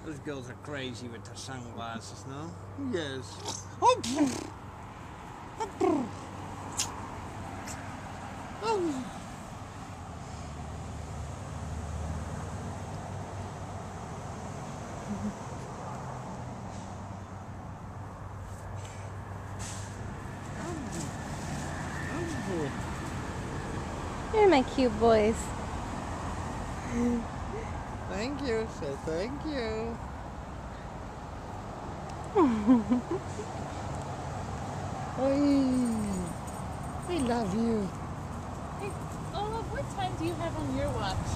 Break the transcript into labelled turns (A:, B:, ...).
A: Those girls are crazy with their sunglasses, no? Yes. Oh! Oh!
B: You're my cute boys.
A: Thank you, say thank you. I love you.
C: Hey, Olaf, what time do you have on your watch?